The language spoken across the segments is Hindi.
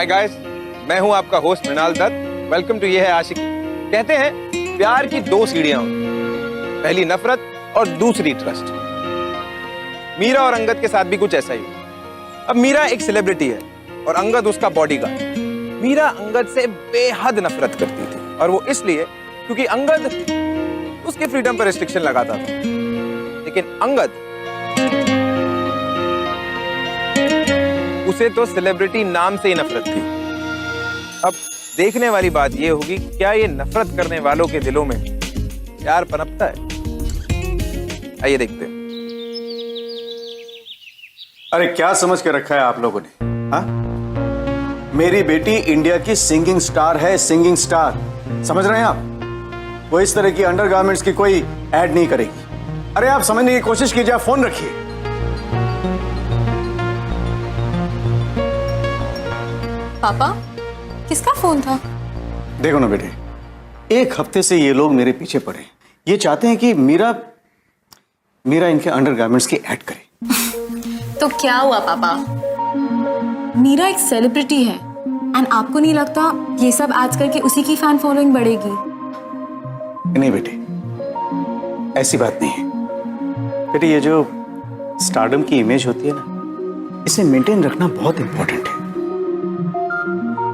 हाय गाइस, मैं हूं आपका host Mrinal Dutt. Welcome to ये है आशिकी। कहते हैं प्यार की दो सीढ़ियां होती हैं, पहली नफरत और दूसरी ट्रस्ट। मीरा और अंगद के साथ भी कुछ ऐसा ही हुआ। अब मीरा एक सेलिब्रिटी है और अंगद उसका बॉडीगार्ड। मीरा अंगद से बेहद नफरत करती थी और वो इसलिए क्योंकि अंगद उसके फ्रीडम पर रिस्ट्रिक्शन लगाता था। लेकिन अंगद उसे तो सेलिब्रिटी नाम से ही नफरत थी। अब देखने वाली बात यह होगी, क्या ये नफरत करने वालों के दिलों में प्यार पनपता है? आइए देखते हैं। अरे क्या समझ के रखा है आप लोगों ने? हाँ, मेरी बेटी इंडिया की सिंगिंग स्टार है, सिंगिंग स्टार। समझ रहे हैं आप? वो इस तरह की अंडरगारमेंट्स की कोई ऐड नहीं करेगी। अरे आप समझने की कोशिश कीजिए, आप फोन रखिए। पापा, किसका फोन था? देखो ना बेटे, एक हफ्ते से ये लोग मेरे पीछे पड़े हैं। ये चाहते हैं कि मीरा इनके अंडरगारमेंट्स की ऐड करे। तो क्या हुआ पापा? मीरा एक सेलिब्रिटी है एंड आपको नहीं लगता ये सब आज करके उसी की फैन फॉलोइंग बढ़ेगी? नहीं बेटे, ऐसी बात नहीं है। बेटे, ये जो स्टारडम की इमेज होती है ना, इसे मेंटेन रखना बहुत इंपॉर्टेंट है।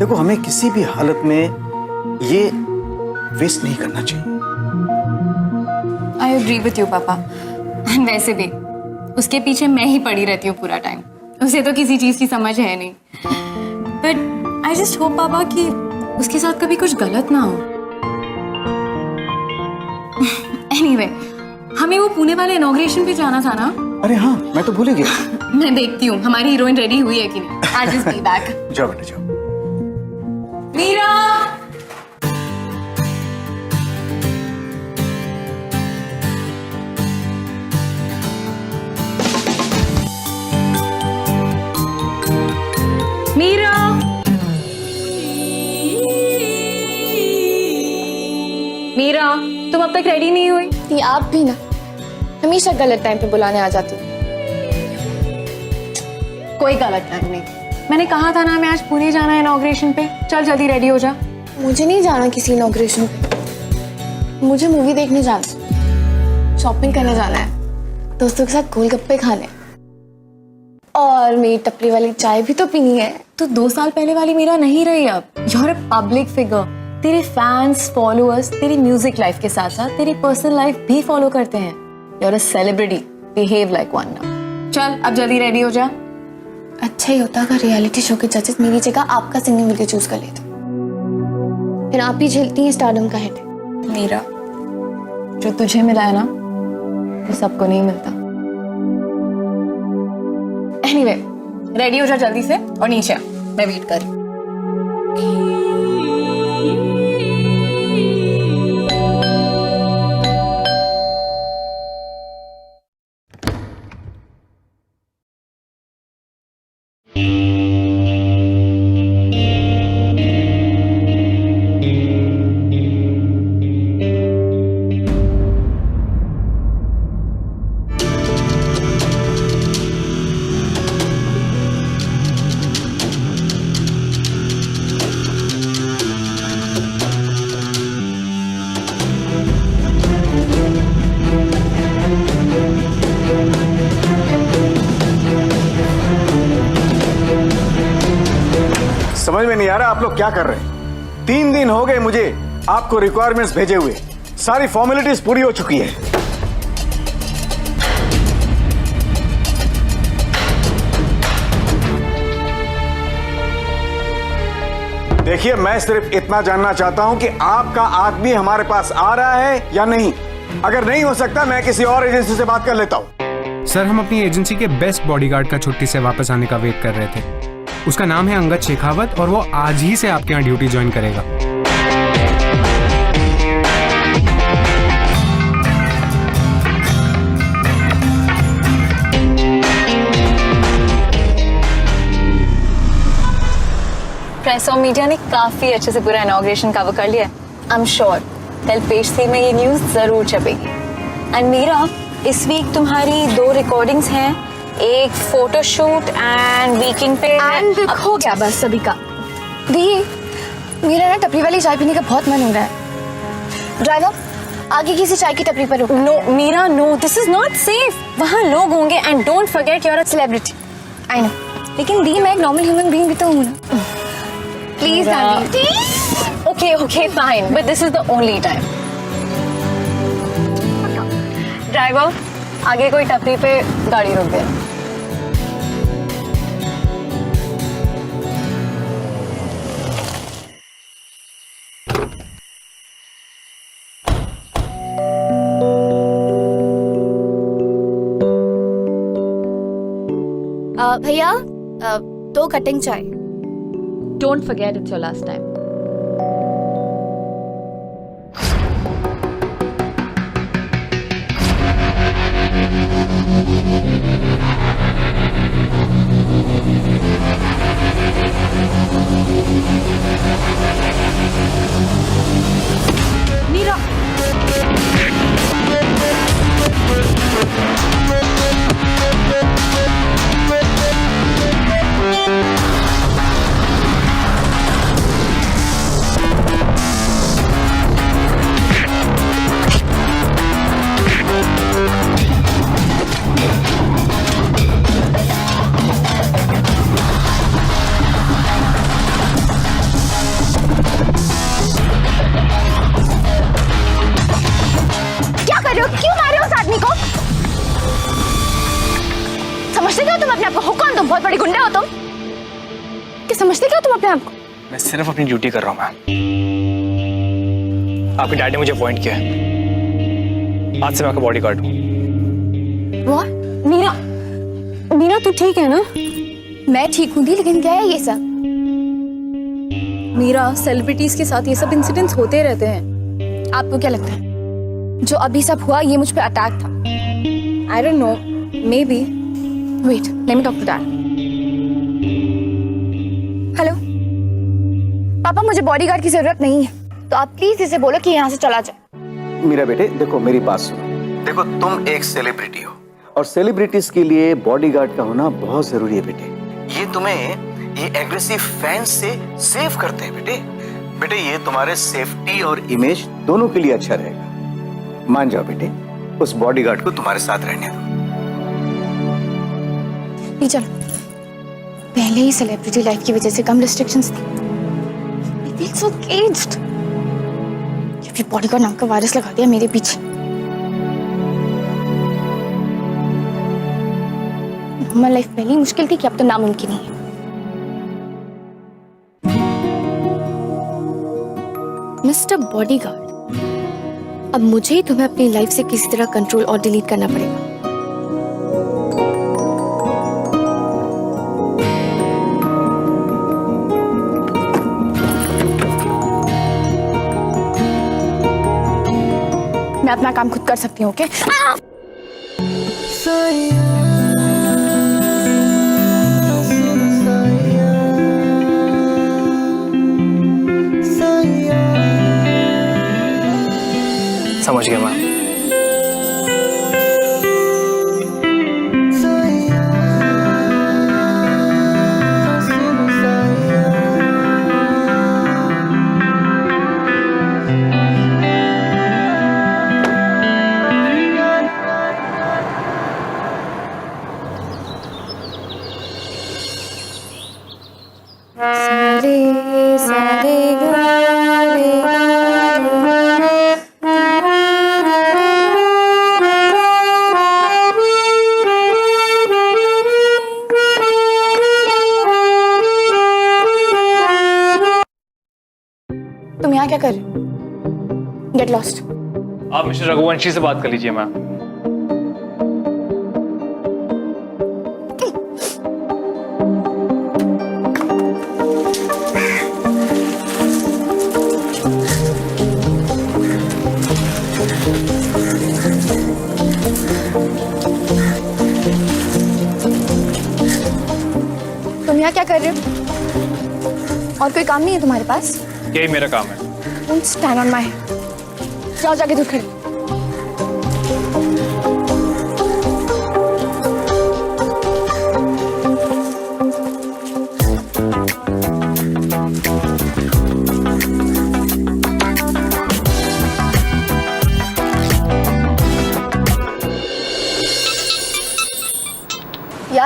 देखो, हमें किसी भी हालत में ये वेस्ट नहीं करना चाहिए। आई एग्री विथ यू पापा। एंड वैसे भी उसके पीछे मैं ही पड़ी रहती हूँ पूरा टाइम। उसे तो किसी चीज की समझ है नहीं। बट आई जस्ट होप पापा कि उसके साथ कभी कुछ गलत ना हो। एनीवे, हमें वो पुणे वाले इनॉग्रेशन पे जाना था ना? अरे हाँ, मैं तो भूल ही गया। मैं देखती हूँ हमारी हीरोइन रेडी हुई है कि नहीं। I just be back. जाओ बेटा, जाओ। मीरा! मीरा! मीरा, तुम अब तक रेडी नहीं हुई? ये आप भी ना हमेशा गलत टाइम पे बुलाने आ जाती हो। कोई गलत टाइम नहीं। मैंने कहा था ना हमें आज पुणे जाना है इनॉग्रेशन पे। चल जल्दी रेडी हो जा। मुझे नहीं जाना किसी इनॉग्रेशन पे। मुझे मूवी देखने जाना, शॉपिंग करने जाना है, दोस्तों के साथ गोलगप्पे खाने, और मेरी टपरी वाली चाय भी तो पीनी है। तो 2 साल पहले वाली मीरा नहीं रही अब। You are a public figure. तेरे फैंस, फॉलोअर्स तेरी म्यूजिक लाइफ के साथ साथ तेरी पर्सनल लाइफ भी फॉलो करते हैं। You are a celebrity, behave like one now. चल अब जल्दी रेडी हो जा। अच्छा ही होता अगर रियलिटी शो के जजेस मेरी जगह आपका सिंगिंग वीडियो चूज कर लेते। फिर आप ही झेलती हैं स्टारडम का हेड। मीरा, जो तुझे मिला है ना, वो सबको नहीं मिलता। एनीवे, रेडी हो जा जल्दी से और नीचे आ, मैं वेट कर रही हूँ। समझ में नहीं आ रहा आप लोग क्या कर रहे हैं। 3 दिन हो गए मुझे आपको रिक्वायरमेंट्स भेजे हुए, सारी फॉर्मेलिटीज पूरी हो चुकी है। देखिए, मैं सिर्फ इतना जानना चाहता हूं कि आपका आदमी हमारे पास आ रहा है या नहीं। अगर नहीं हो सकता, मैं किसी और एजेंसी से बात कर लेता हूं। सर, हम अपनी एजेंसी के बेस्ट बॉडीगार्ड का छुट्टी से वापस आने का वेट कर रहे थे। उसका नाम है अंगद शेखावत और वो आज ही से आपके यहाँ ड्यूटी ज्वाइन करेगा। प्रेस और मीडिया ने काफी अच्छे से पूरा इनॉग्रेशन कवर कर लिया है। आई एम श्योर कल पेज 3 में ये न्यूज जरूर छपेगी। एंड मीरा, इस वीक तुम्हारी 2 रिकॉर्डिंग्स हैं, एक फोटोशूट एंड वीकेंड पे। एंड हो गया बस सभी का। दी, मेरा ना टपरी वाली चाय पीने का बहुत मन हो रहा है। ड्राइवर, आगे किसी चाय की टपरी पर रुको। No Meera, no, this is not safe. वहाँ लोग होंगे and don't forget you are a celebrity. I know, लेकिन दी मैं एक नॉर्मल ह्यूमन बीइंग भी तो हूँ ना। Please the. Okay, okay, fine, but this is the only time. Driver, आगे कोई टपरी पे गाड़ी रोक देना। भैया, 2 कटिंग चाय। Don't forget it's your last time. Meera, क्या कर रहे हो? क्यों मार रहे हो उस आदमी को? समझते क्या हो तुम अपने आप को? हो कौन तुम? बहुत बड़ी गुंडा हो तुम? क्या समझते क्या हो तुम अपने आप को? मैं सिर्फ अपनी ड्यूटी कर रहा हूँ मैम। आपके डैड ने मुझे अपॉइंट किया है। आज से मैं आपका बॉडीगार्ड हूँ। What? मीरा, मीरा तू ठीक है ना? मैं ठीक हूँ दी, लेकिन क्या है ये सब? मीरा, सेलिब्रिटीज के साथ ये सब इंसिडेंट्स होते रहते हैं। आपको क्या लगता है जो अभी सब हुआ ये मुझ पे अटैक था? I don't know, maybe. Wait, let me talk to dad. Hello पापा, मुझे बॉडीगार्ड की जरूरत नहीं है, तो आप प्लीज इसे बोलो कि यहाँ से चला जाए। मेरा बेटे देखो, मेरी बात सुनो। देखो, तुम एक सेलिब्रिटी हो और सेलिब्रिटीज के लिए बॉडीगार्ड का होना बहुत जरूरी है बेटे। ये तुम्हें ये एग्रेसिव फैंस से सेव करते हैं बेटे। बेटे ये तुम्हारे सेफ्टी और इमेज दोनों के लिए अच्छा रहेगा। मान जाओ बेटे, उस बॉडीगार्ड को तुम्हारे साथ रहने दो। चलो, पहले ही सेलिब्रिटी लाइफ की वजह से कम रिस्ट्रिक्शंस थी। I feel so caged। जब ये बॉडीगार्ड नाम का वायरस लगा दिया मेरे पीछे। नॉर्मल लाइफ पहले ही मुश्किल थी कि अब तो नामुमकिन ही है। मिस्टर बॉडीगार्ड, अब मुझे ही तुम्हें अपनी लाइफ से किसी तरह कंट्रोल और डिलीट करना पड़ेगा। मैं अपना काम खुद कर सकती हूँ, ओके? समझ गया मैम। तुम यहाँ क्या कर रहे हो? Get lost. आप मिस्टर रघुवंशी से बात कर लीजिए मैम। तुम यहाँ क्या कर रहे हो? और कोई काम नहीं है तुम्हारे पास? यही मेरा काम है। Don't stand on my head। जाओ जाके दूर खड़े।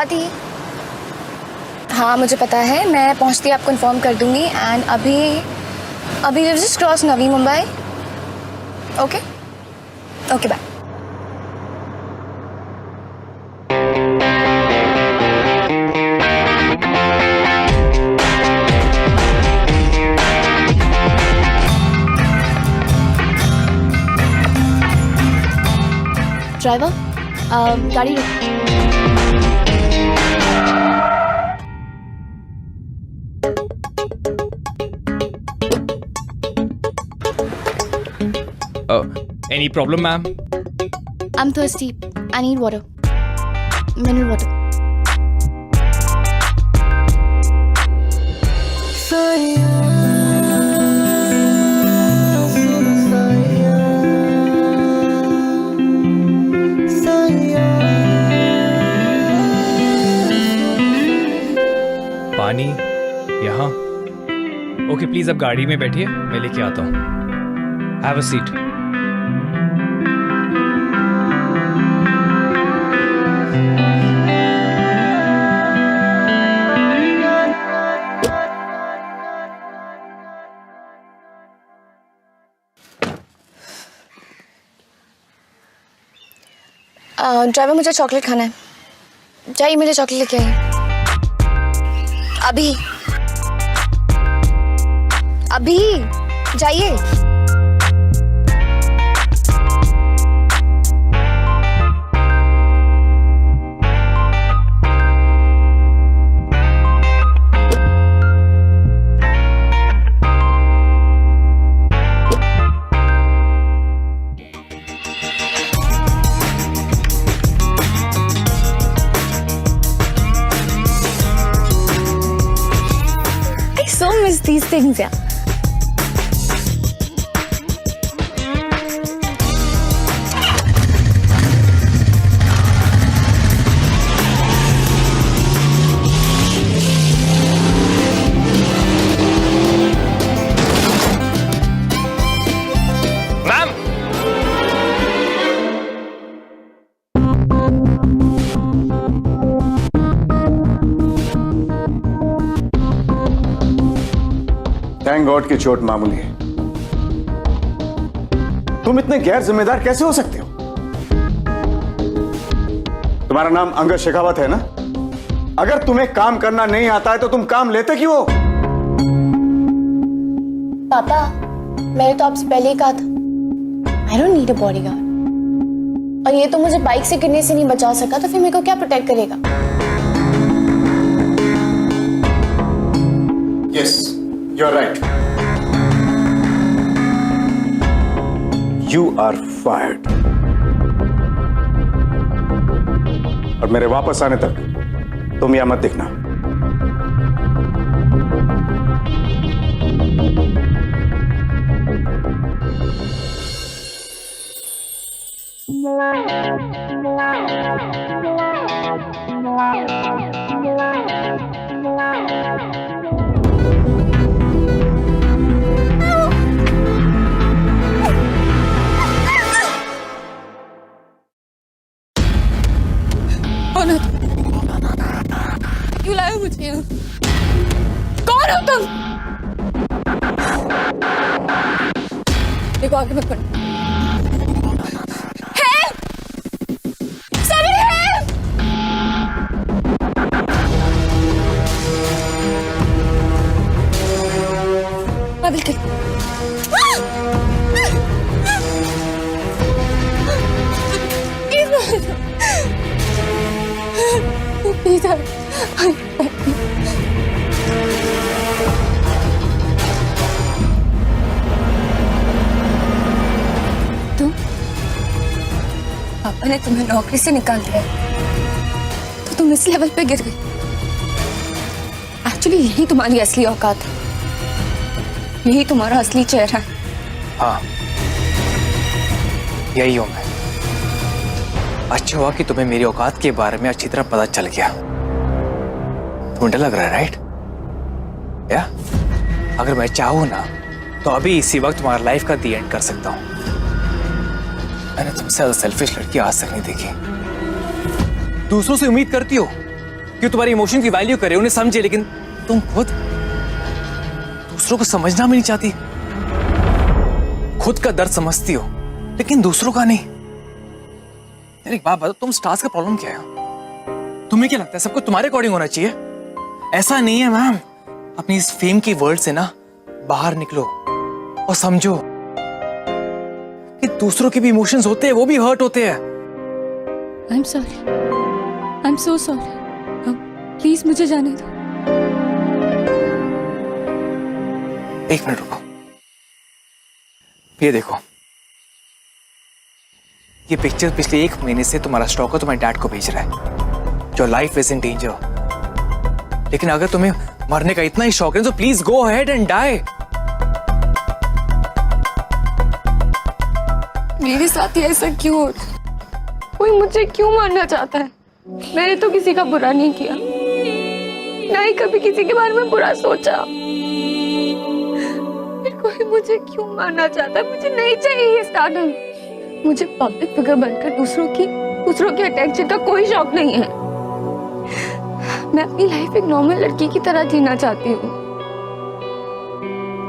थी। हाँ मुझे पता है, मैं पहुंचती आपको इन्फॉर्म कर दूंगी। एंड अभी just cross Navi Mumbai. Okay okay bye. Driver गाड़ी Any problem, ma'am? I'm thirsty. I need water. Mineral water. पानी यहाँ? ओके प्लीज अब गाड़ी में बैठिए, मैं लेके आता हूँ। Have a seat. ड्राइवर मुझे चॉकलेट खाना है, जाइए मुझे चॉकलेट लेके आइए अभी अभी जाइए। I so miss these things, yeah. Ma'am thank God की चोट मामूली है। तुम इतने गैर जिम्मेदार कैसे हो सकते हो? तुम्हारा नाम अंगद शेखावत है ना? अगर तुम्हें काम करना नहीं आता है तो तुम काम लेते क्यों हो? पापा मैंने तो आपसे पहले ही कहा था, I don't need a bodyguard. और ये तो मुझे बाइक से गिरने से नहीं बचा सका, तो फिर मेरे को क्या प्रोटेक्ट करेगा? Yes you are right. You are fired. और मेरे वापस आने तक तुम यहां मत दिखना। क्यों लाए मुझे? कौन हो तुम? देखो आगे मत बढ़ो। Help! Somebody help! I will kill you. Please help. पापा ने तुम्हें नौकरी से निकाल दिया तो तुम इस लेवल पे गिर गई। एक्चुअली यही तुम्हारी असली औकात है, यही तुम्हारा असली चेहरा है। हाँ यही हूं मैं। अच्छा हुआ कि तुम्हें मेरी औकात के बारे में अच्छी तरह पता चल गया। तुम्हें डर लग रहा है राइट? या अगर मैं चाहूं ना तो अभी इसी वक्त तुम्हारा लाइफ का दी एंड कर सकता हूं। मैंने तुमसे ज्यादा सेल्फिश लड़की आज तक नहीं देखी। दूसरों से उम्मीद करती हो कि तुम्हारी इमोशन की वैल्यू करे, उन्हें समझे, लेकिन तुम खुद दूसरों को समझना भी नहीं चाहती। खुद का दर्द समझती हो लेकिन दूसरों का नहीं। यार एक बात बताओ, तुम स्टार्स का प्रॉब्लम क्या है? तुम्हें क्या लगता है सबको तुम्हारे अकॉर्डिंग होना चाहिए? ऐसा नहीं है मैम। अपनी इस फेम की वर्ल्ड से ना बाहर निकलो और समझो कि दूसरों के भी इमोशंस होते हैं, वो भी हर्ट होते हैं। I'm sorry. I'm so sorry. Please मुझे जाने दो। एक मिनट रुको, ये देखो, ये पिक्चर पिछले 1 महीने से तुम्हारा स्टॉकर तुम्हारे डैड को भेज रहा है। Your life is in danger. लेकिन अगर तुम्हें मरने का इतना ही शौक है तो please go ahead and die. मेरे साथ ही ऐसा क्यों हो रहा है? कोई मुझे क्यों मारना चाहता है? मैंने तो किसी का बुरा नहीं किया, ना ही कभी किसी के बारे में बुरा सोचा। फिर कोई मुझे क्यों मारना चाहता है? मुझे नहीं चाहिए ये स्टारडम। मुझे पब्लिक फिगर बनकर दूसरों के अटेंशन का कोई शौक नहीं है। मैं अपनी लाइफ एक नॉर्मल लड़की की तरह जीना चाहती हूँ।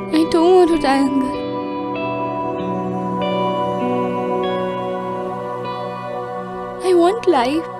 I don't want to die, Angan. I want life.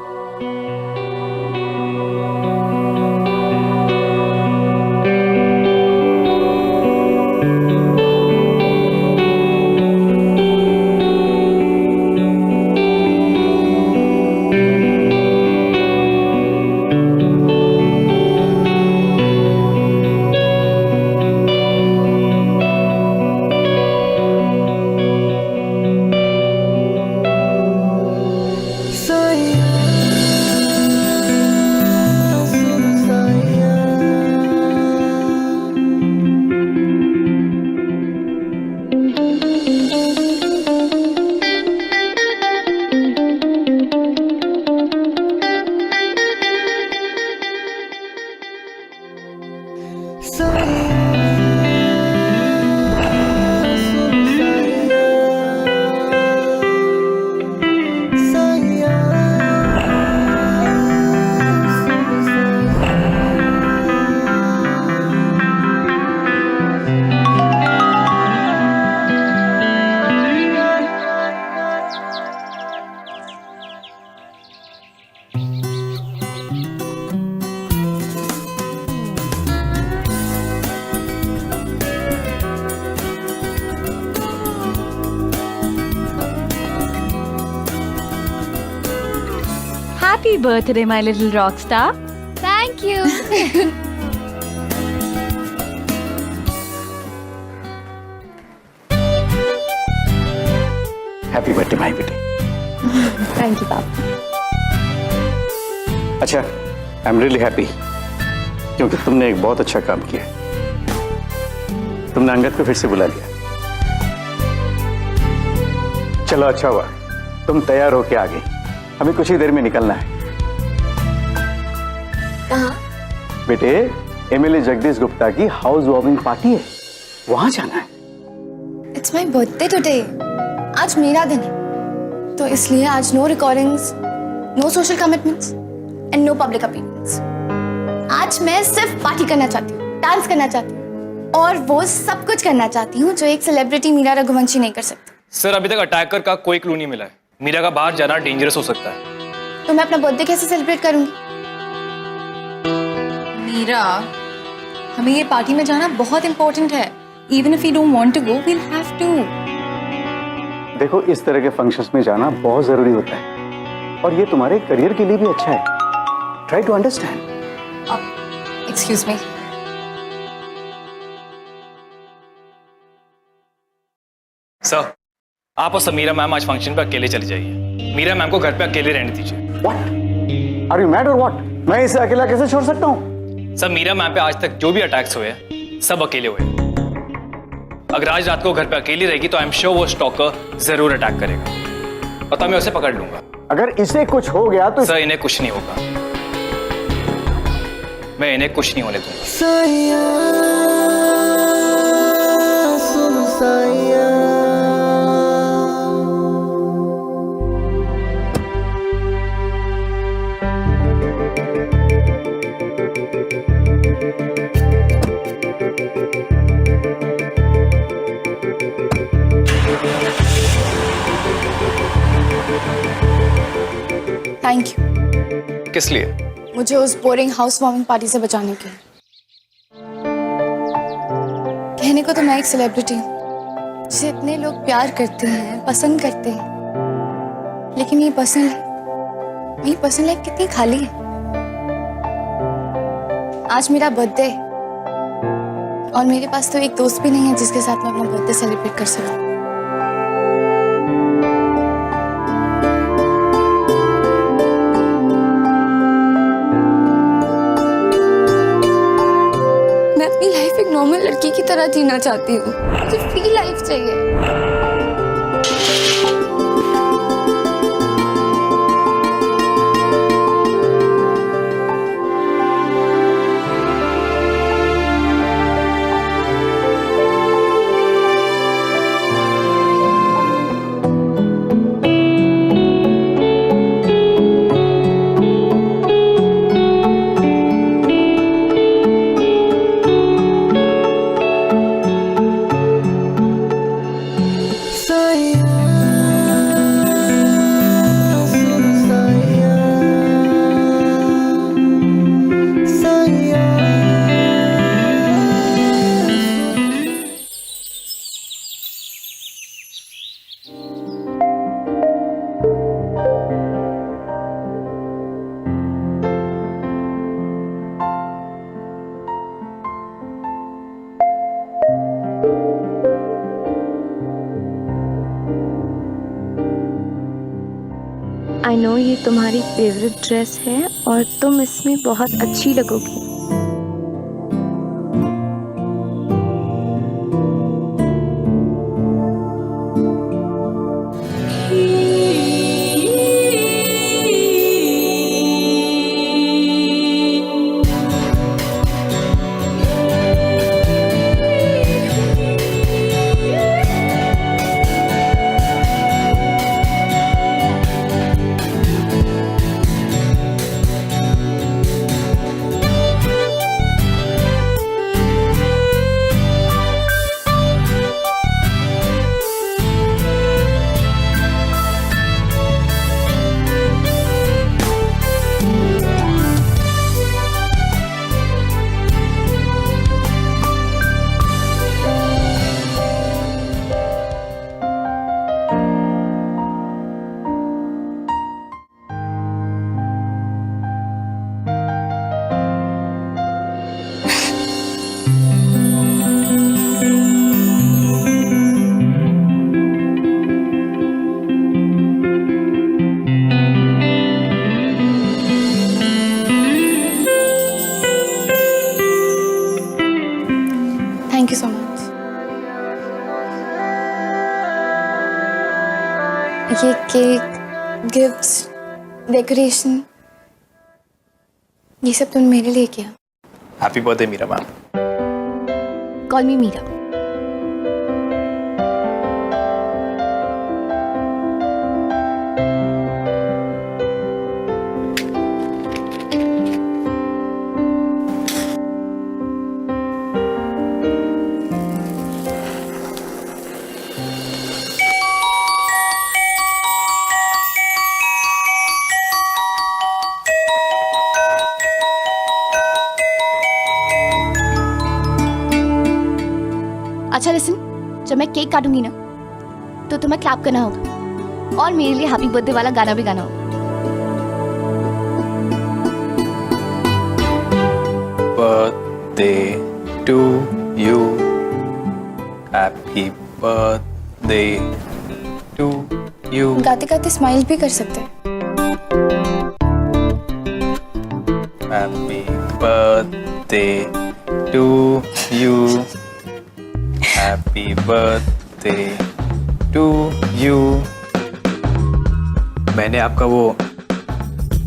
Happy birthday, my little rock star. Thank you. Happy birthday my बेटे। थैंक यू पापा। अच्छा, आई एम रियली हैप्पी क्योंकि तुमने एक बहुत अच्छा काम किया। तुमने अंगद को फिर से बुला लिया। चलो अच्छा हुआ, तुम तैयार होके आ गई। हमें कुछ ही देर में निकलना है। कहाँ? बेटे, एमएलए जगदीश गुप्ता की हाउस वार्मिंग पार्टी है, वहां जाना है। It's my birthday today. आज मेरा दिन है, तो इसलिए आज no recordings, no social commitments and no public appearance. आज मैं सिर्फ पार्टी करना चाहती हूँ, डांस करना चाहती हूँ और वो सब कुछ करना चाहती हूँ जो एक सेलिब्रिटी मीरा रघुवंशी नहीं कर सकती। सर, अभी तक अटैकर का कोई क्लू नहीं मिला है। मीरा का बाहर जाना डेंजरस हो सकता है। तो मैं अपना बर्थडे कैसे सेलिब्रेट करूंगी? मीरा, हमें ये पार्टी में जाना बहुत इंपॉर्टेंट है। Even if we don't want to go, we'll have to. देखो, इस तरह के फंक्शंस में जाना बहुत जरूरी होता है और ये तुम्हारे करियर के लिए भी अच्छा है। Try to understand. Excuse me. Sir, आप और समीरा मैम आज फंक्शन पे अकेले चली जाइए। मीरा मैम को घर पे अकेले रहने दीजिए। What? Are you mad or what? मैं इसे अकेला कैसे छोड़ सकता हूँ? सर, मीरा मैम पे आज तक जो भी अटैक्स हुए सब अकेले हुए। अगर आज रात को घर पे अकेली रहेगी तो आई एम श्योर वो स्टॉकर जरूर अटैक करेगा। पता मैं उसे पकड़ लूंगा। अगर इसे कुछ हो गया तो सर, इन्हें कुछ नहीं होगा। मैं इन्हें कुछ नहीं होने दूंगा। थैंक यू किस लिए? मुझे उस बोरिंग हाउस वार्मिंग पार्टी से बचाने के लिए। कहने को तो मैं एक सेलिब्रिटी हूँ जिसे इतने लोग प्यार करते हैं, पसंद करते हैं, लेकिन मेरी पर्सनल लाइफ कितनी खाली है। आज मेरा बर्थडे और मेरे पास तो एक दोस्त भी नहीं है जिसके साथ मैं अपना बर्थडे सेलिब्रेट कर सकूं। मैं अपनी लाइफ एक नॉर्मल लड़की की तरह जीना चाहती हूँ। मुझे फ्री लाइफ चाहिए। आई नो ये तुम्हारी फेवरेट ड्रेस है और तुम इसमें बहुत अच्छी लगोगी। Thank you so much. ये केक, गिफ्ट्स, डेकोरेशन, ये सब तुमने मेरे लिए किया। Happy birthday Meera ma'am. Call me Meera. अच्छा लिसन, जब मैं केक काटूंगी ना तो तुम्हें क्लैप करना होगा और मेरे लिए हैप्पी बर्थडे वाला गाना भी गाना होगा। Birthday to you, happy birthday to you. गाते गाते स्माइल भी कर सकते हैं। Happy birthday to you, happy birthday to you. मैंने आपका वो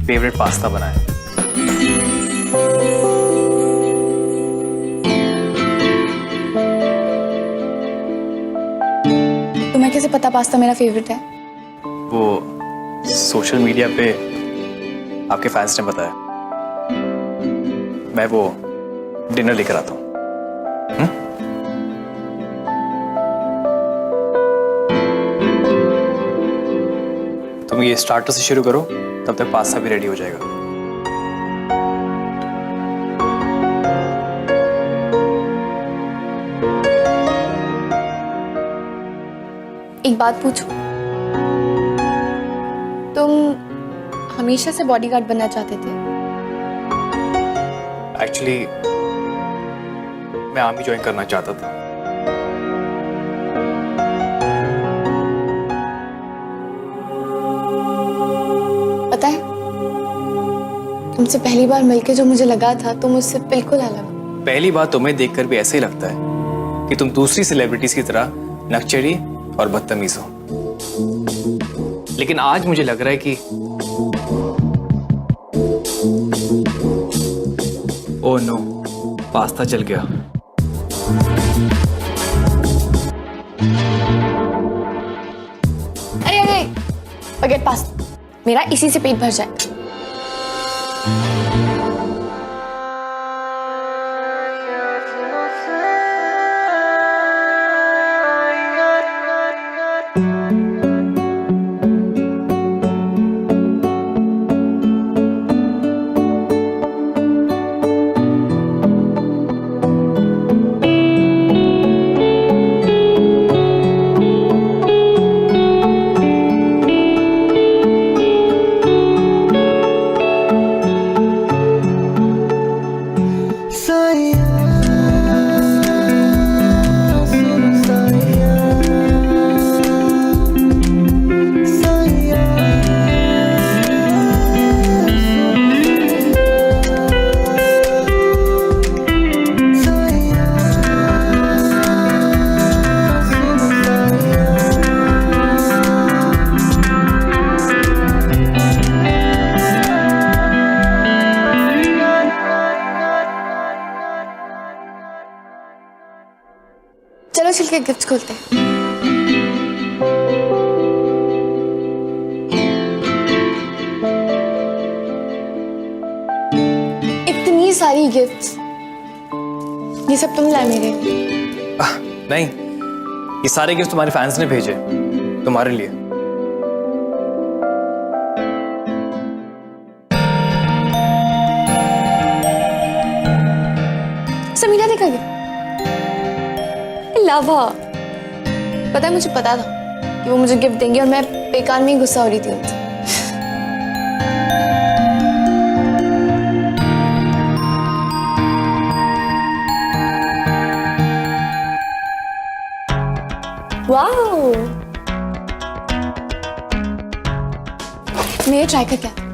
फेवरेट पास्ता बनाया। तुम्हें कैसे पता पास्ता मेरा फेवरेट है? वो सोशल मीडिया पे आपके फैंस ने बताया। मैं वो डिनर लेकर आता हूँ। तुम ये स्टार्टर से शुरू करो, तब तक पास्ता भी रेडी हो जाएगा। एक बात पूछूं? तुम हमेशा से बॉडीगार्ड बनना चाहते थे? एक्चुअली मैं आर्मी ज्वाइन करना चाहता था। पता है, तुमसे पहली बार मिलके जो मुझे लगा था तुम मुझसे बिल्कुल अलग हो। पहली बार तुम्हें देखकर भी ऐसे ही लगता है कि तुम दूसरी सेलिब्रिटीज की तरह नकचरी और बदतमीज हो, लेकिन आज मुझे लग रहा है कि ओह नो, पास्ता जल गया। अरे अरे, फॉरगेट पास्ता, मेरा इसी से पेट भर जाए। चलो चल के गिफ्ट खोलते हैं। इतनी सारी गिफ्ट्स, ये सब तुम लाए मेरे लिए? नहीं, ये सारे गिफ्ट तुम्हारे फैंस ने भेजे तुम्हारे लिए। समीरा देखा क्या? लाभा, पता है मुझे पता था कि वो मुझे गिफ्ट देंगे और मैं बेकार में ही गुस्सा हो रही थी उनसे। वाओ, मैं ये ट्राई करके आती हूँ।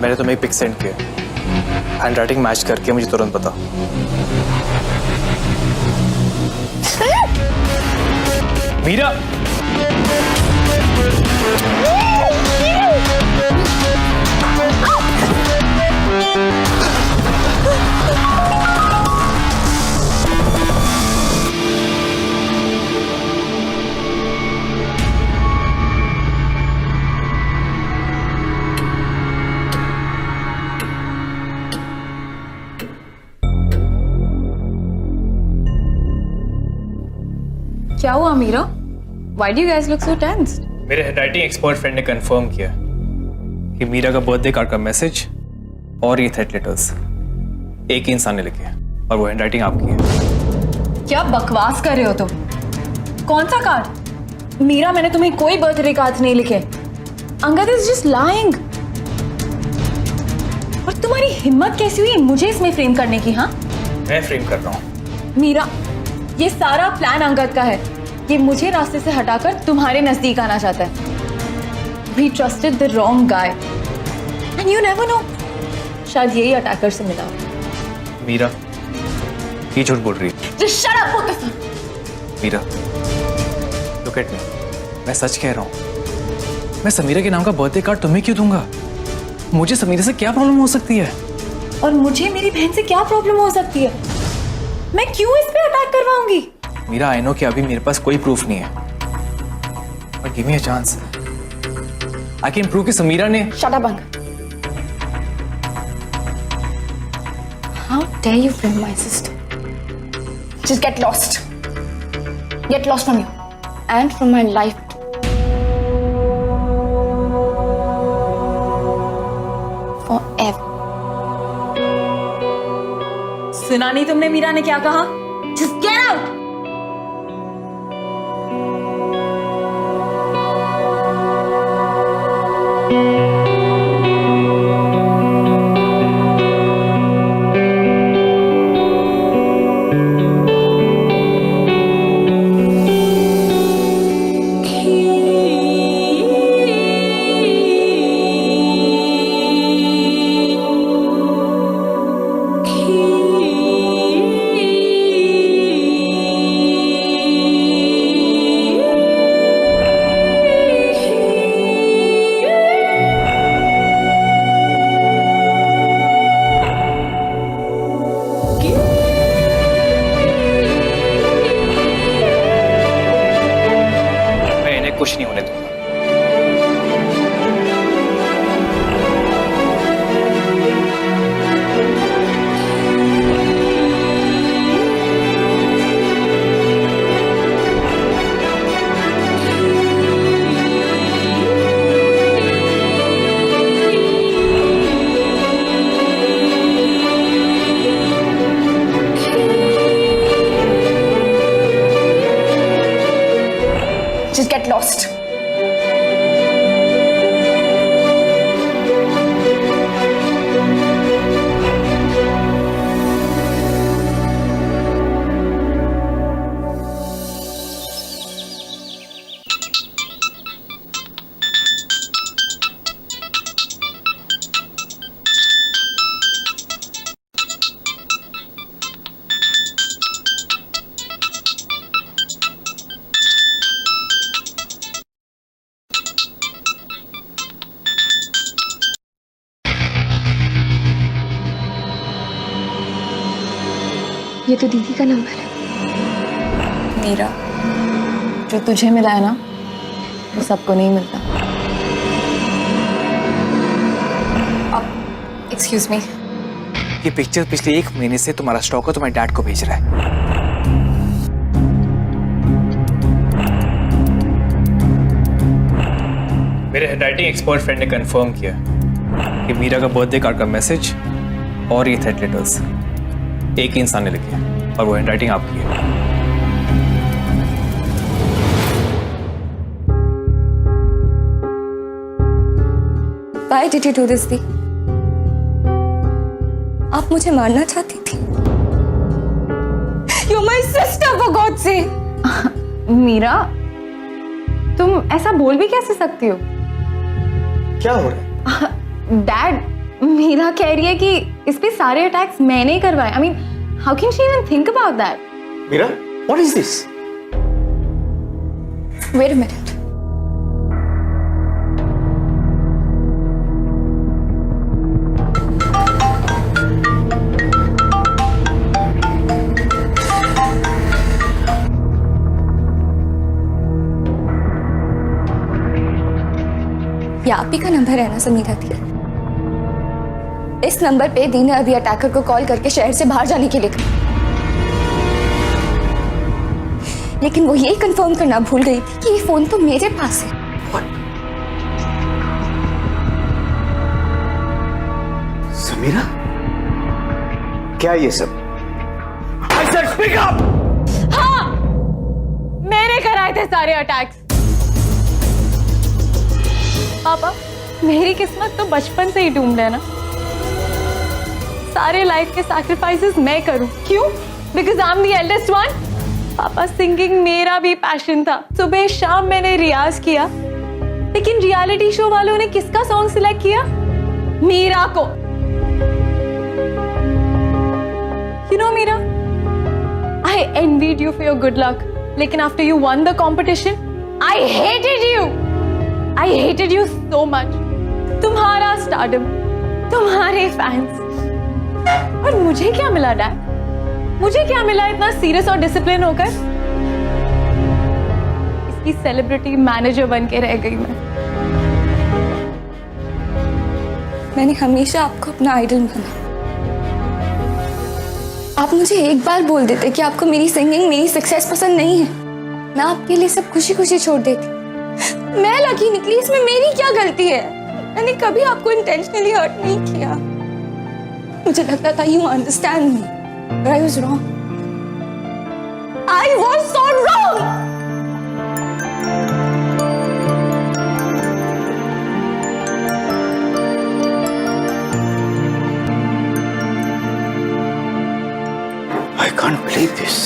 मैंने तुम्हें एक पिक सेंड किया, हैंडराइटिंग मैच करके मुझे तुरंत बता। मीरा, क्या हुआ Meera? Why do you guys look so tense? मेरे हैंडराइटिंग एक्सपर्ट फ्रेंड ने कंफर्म किया कि मीरा का बर्थडे कार्ड का मैसेज और ये थ्रेट लेटर्स एक ही इंसान ने लिखे और वो हैंडराइटिंग आपकी है। क्या बकवास कर रहे हो तुम? कौन सा कार्ड? मीरा, मैंने तुम्हें कोई बर्थडे कार्ड नहीं लिखे। Angad is just lying. और तुम्हारी हिम्मत कैसी हुई मुझे इसमें फ्रेम करने की? हाँ, मैं फ्रेम कर रहा हूँ। मीरा, ये सारा प्लान अंगद का है। ये मुझे रास्ते से हटाकर तुम्हारे नजदीक आना चाहता है। We trusted the wrong guy, and you never know, शायद यही अटैकर से मिला। मीरा, ये झूठ बोल रही है। Just shut up, both of you. Meera, at me, मैं सच कह रहा हूँ। मैं समीरा के नाम का बर्थडे कार्ड तुम्हें क्यों दूंगा? मुझे समीरा से क्या प्रॉब्लम हो सकती है? और मुझे मेरी बहन से क्या प्रॉब्लम हो सकती है? मैं क्यों इस पे अटैक करवाऊंगी? मीरा, आई नो कि अभी मेरे पास कोई प्रूफ नहीं है, but give me a chance. I can prove कि समीरा ने। Shut up uncle. How dare you friend my sister? Just get lost. Get lost from you and from my life. Forever. सुना नहीं तुमने मीरा ने क्या कहा? Just get out! मैं इन्हें कुछ नहीं होने दूंगा। Just get lost. ये तो दीदी का नंबर है। मीरा, जो तुझे मिला है ना, वो सबको नहीं मिलता। Excuse me. ये पिक्चर पिछले 1 महीने से तुम्हारा स्टॉक है, तुम्हारे डैड को भेज रहा है। मेरे हैंडराइटिंग एक्सपर्ट फ्रेंड ने कंफर्म किया कि मीरा का बर्थडे कार्ड का मैसेज और ये थ्रेट लेटर्स एक ही इंसान ने लिखे हैं, और वो हैंडराइटिंग आपकी है। Why did you do this, दी? आप मुझे मारना चाहती थी? You're my sister, for God's sake. Meera, तुम ऐसा बोल भी कैसे सकती हो? क्या हो रहा है? डैड, मीरा कह रही है कि इस पे सारे अटैक्स मैंने ही करवाए। I mean, how can she even think about that? Meera, what is this? Wait a minute. ये आप ही का नंबर है ना समीरा दी? इस नंबर पे दी ने अभी अटैकर को कॉल करके शहर से बाहर जाने के लिए कहा, लेकिन वो ये कंफर्म करना भूल गई थी कि ये फोन तो मेरे पास है। समीरा, क्या ये सब? I said speak up! हाँ, मैंने कराए थे सारे अटैक्स। पापा, मेरी किस्मत तो बचपन से ही डूम्ड है ना। सारे लाइफ के सैक्रिफाइसेस मैं करूं, क्यों? Because I am the eldest one. पापा, सिंगिंग मेरा भी पैशन था। सुबह शाम मैंने रियाज किया, लेकिन रियलिटी शो वालों ने किसका सॉन्ग सिलेक्ट किया? मीरा को। You know Meera, I envied you for your good luck, लेकिन after you won the competition, I hated you. I hated you so much. तुम्हारा स्टारडम, तुम्हारे फैंस। और मुझे क्या मिला डैड? मुझे क्या मिला इतना सीरियस और डिसिप्लिन होकर? इसकी सेलिब्रिटी मैनेजर बन के रह गई मैं। मैंने हमेशा आपको अपना आइडल माना। आप मुझे एक बार बोल देते कि आपको मेरी सिंगिंग, मेरी सक्सेस पसंद नहीं है, मैं आपके लिए सब खुशी खुशी छोड़ देती। मैं लकी निकली, इसमें मेरी क्या गलती है? मैंने कभी आपको इंटेंशनली हर्ट नहीं किया। मुझे लगता था you understand me, but I was wrong. I was so wrong. I can't believe this.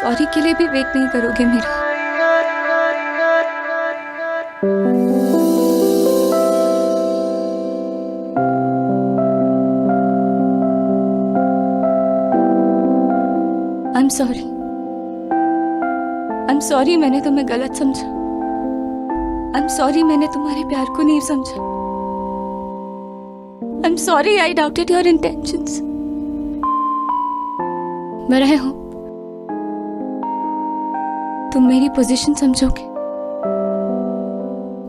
Sorry के लिए भी वेट नहीं करोगे मेरा? I'm sorry. I'm sorry मैंने तुम्हें गलत समझा। I'm sorry मैंने तुम्हारे प्यार को नहीं समझा। I'm sorry I doubted your intentions. But I hope तुम मेरी पोजीशन समझोगे।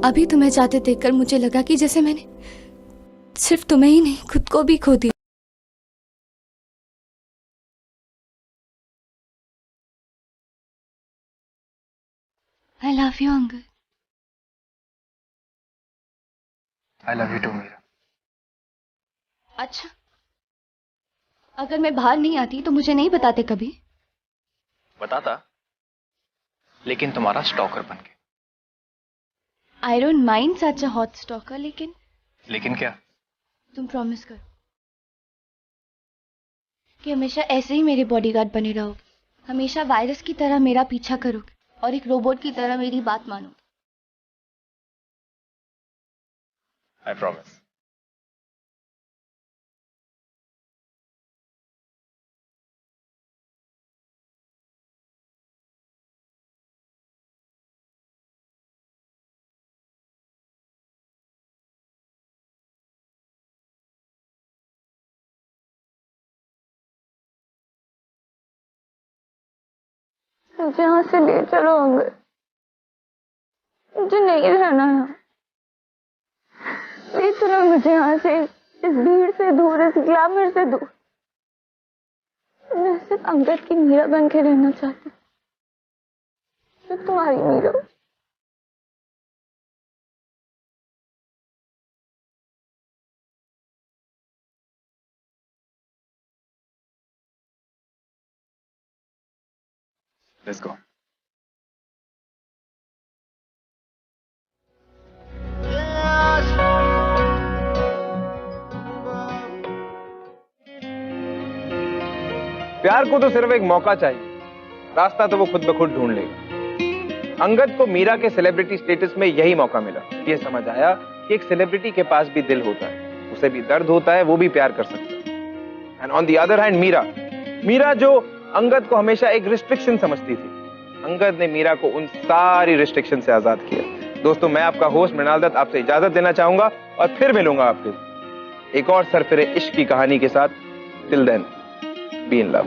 अभी तुम्हें जाते देखकर मुझे लगा कि जैसे मैंने सिर्फ तुम्हें ही नहीं, खुद को भी खो दिया। I love you, Angad. I love you too, Meera. अच्छा, अगर मैं बाहर नहीं आती तो मुझे नहीं बताते कभी? बताता, लेकिन तुम्हारा स्टॉकर बन के। I don't mind such a hot stalker, लेकिन क्या? तुम प्रॉमिस करो कि हमेशा ऐसे ही मेरे बॉडीगार्ड बने रहोगे, हमेशा वायरस की तरह मेरा पीछा करोगे और एक रोबोट की तरह मेरी बात मानोगे। I promise. मुझे यहाँ से ले चलो अंगद, मुझे नहीं रहना यहाँ। ले चलो मुझे यहाँ से, इस भीड़ से दूर, इस ग्लैमर से दूर। मैं सिर्फ अंगद की मीरा बन के रहना चाहती हूँ, सिर्फ तुम्हारी मीरा। Let's go. प्यार को तो सिर्फ एक मौका चाहिए, रास्ता तो वो खुद ब खुद ढूंढ लेगा। अंगद को मीरा के सेलिब्रिटी स्टेटस में यही मौका मिला। ये समझ आया कि एक सेलिब्रिटी के पास भी दिल होता है, उसे भी दर्द होता है, वो भी प्यार कर सकता है। And on the other hand Meera जो अंगद को हमेशा एक रिस्ट्रिक्शन समझती थी, अंगद ने मीरा को उन सारी रिस्ट्रिक्शन से आजाद किया। दोस्तों, मैं आपका होस्ट मृणाल दत्त आपसे इजाजत देना चाहूंगा और फिर मिलूंगा आपके एक और सरफिरे इश्क की कहानी के साथ। Till then, be in love.